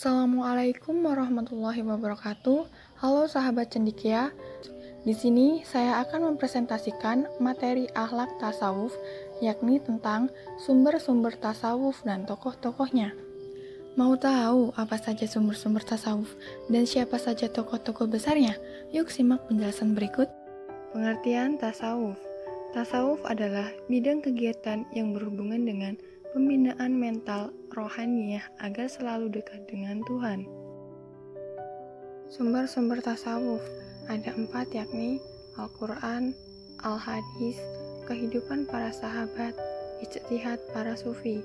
Assalamualaikum warahmatullahi wabarakatuh. Halo sahabat cendekia. Di sini saya akan mempresentasikan materi akhlak tasawuf, yakni tentang sumber-sumber tasawuf dan tokoh-tokohnya. Mau tahu apa saja sumber-sumber tasawuf dan siapa saja tokoh-tokoh besarnya? Yuk simak penjelasan berikut. Pengertian tasawuf. Tasawuf adalah bidang kegiatan yang berhubungan dengan pembinaan mental rohaniyah agar selalu dekat dengan Tuhan. Sumber-sumber tasawuf ada 4, yakni Al-Quran, Al-Hadis, kehidupan para sahabat, ijtihad para sufi.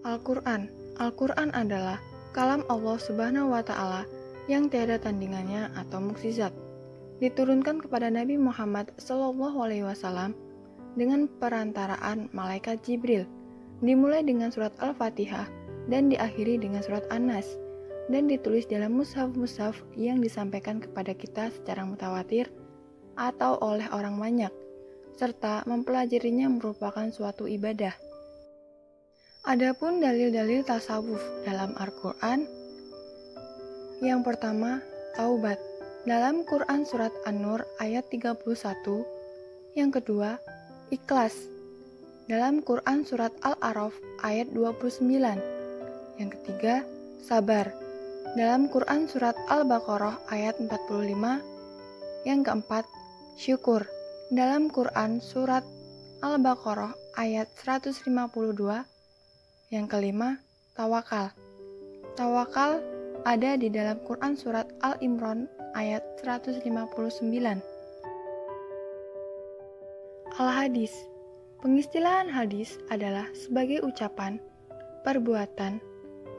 Al-Quran. Al-Quran adalah kalam Allah Subhanahu wa Ta'ala yang tiada tandingannya atau mukjizat. Diturunkan kepada Nabi Muhammad SAW dengan perantaraan malaikat Jibril, dimulai dengan surat Al-Fatihah dan diakhiri dengan surat An-Nas, dan ditulis dalam mushaf-mushaf yang disampaikan kepada kita secara mutawatir atau oleh orang banyak, serta mempelajarinya merupakan suatu ibadah. Adapun dalil-dalil tasawuf dalam Al-Quran, yang pertama, taubat. Dalam Quran surat An-Nur ayat 31, yang kedua, ikhlas. Dalam Quran surat Al-A'raf ayat 29. Yang ketiga, sabar. Dalam Quran surat Al-Baqarah ayat 45. Yang keempat, syukur. Dalam Quran surat Al-Baqarah ayat 152. Yang kelima, tawakal. Tawakal ada di dalam Quran surat Al-Imran ayat 159. Al-Hadis. Pengistilahan hadis adalah sebagai ucapan, perbuatan,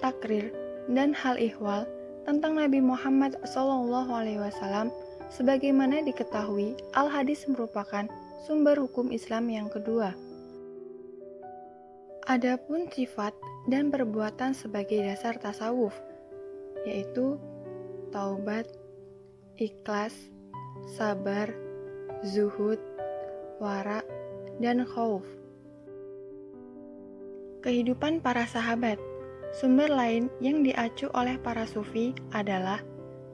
takrir, dan hal ihwal tentang Nabi Muhammad SAW. Sebagaimana diketahui, Al-Hadis merupakan sumber hukum Islam yang kedua. Adapun sifat dan perbuatan sebagai dasar tasawuf, yaitu taubat, ikhlas, sabar, zuhud, wara, dan khauf. Kehidupan para sahabat. Sumber lain yang diacu oleh para sufi adalah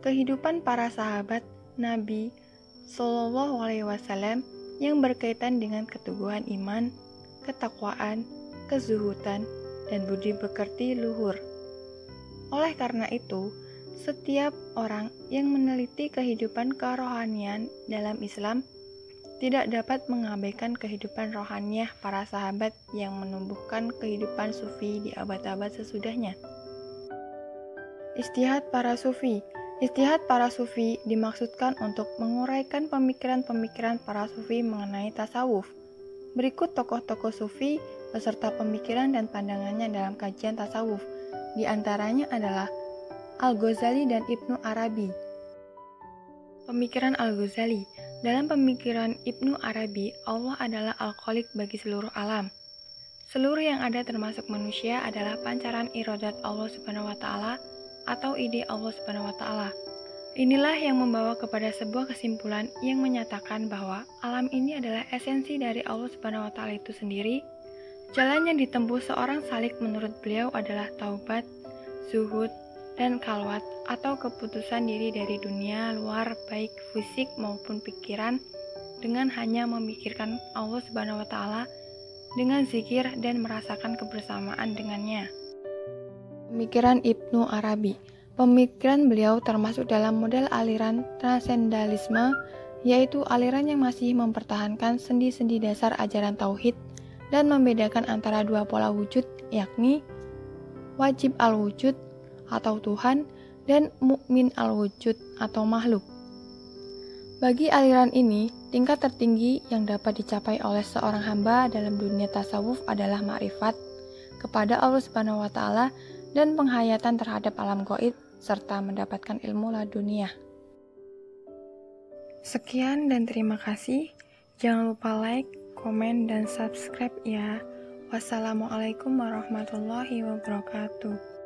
kehidupan para sahabat Nabi SAW yang berkaitan dengan keteguhan iman, ketakwaan, kezuhudan, dan budi pekerti luhur. Oleh karena itu, setiap orang yang meneliti kehidupan kerohanian dalam Islam tidak dapat mengabaikan kehidupan rohaniah para sahabat yang menumbuhkan kehidupan sufi di abad-abad sesudahnya. Ijtihad para sufi. Ijtihad para sufi dimaksudkan untuk menguraikan pemikiran-pemikiran para sufi mengenai tasawuf. Berikut tokoh-tokoh sufi beserta pemikiran dan pandangannya dalam kajian tasawuf. Di antaranya adalah Al-Ghazali dan Ibnu Arabi. Pemikiran Al-Ghazali. Dalam pemikiran Ibnu Arabi, Allah adalah Al-Khaliq bagi seluruh alam. Seluruh yang ada termasuk manusia adalah pancaran iradat Allah Subhanahu wa Ta'ala atau ide Allah Subhanahu wa Ta'ala. Inilah yang membawa kepada sebuah kesimpulan yang menyatakan bahwa alam ini adalah esensi dari Allah Subhanahu wa Ta'ala itu sendiri. Jalan yang ditempuh seorang salik menurut beliau adalah taubat, zuhud, dan khalwat atau keputusan diri dari dunia luar baik fisik maupun pikiran dengan hanya memikirkan Allah Subhanahu wa Ta'ala dengan zikir dan merasakan kebersamaan dengannya. Pemikiran Ibnu Arabi. Pemikiran beliau termasuk dalam model aliran transendentalisme, yaitu aliran yang masih mempertahankan sendi-sendi dasar ajaran tauhid dan membedakan antara dua pola wujud, yakni wajib al-wujud atau Tuhan dan mukmin al-wujud atau makhluk. Bagi aliran ini, tingkat tertinggi yang dapat dicapai oleh seorang hamba dalam dunia tasawuf adalah ma'rifat kepada Allah Subhanahu wa Ta'ala dan penghayatan terhadap alam gaib serta mendapatkan ilmu laduniah. Sekian dan terima kasih. Jangan lupa like, komen, dan subscribe ya. Wassalamualaikum warahmatullahi wabarakatuh.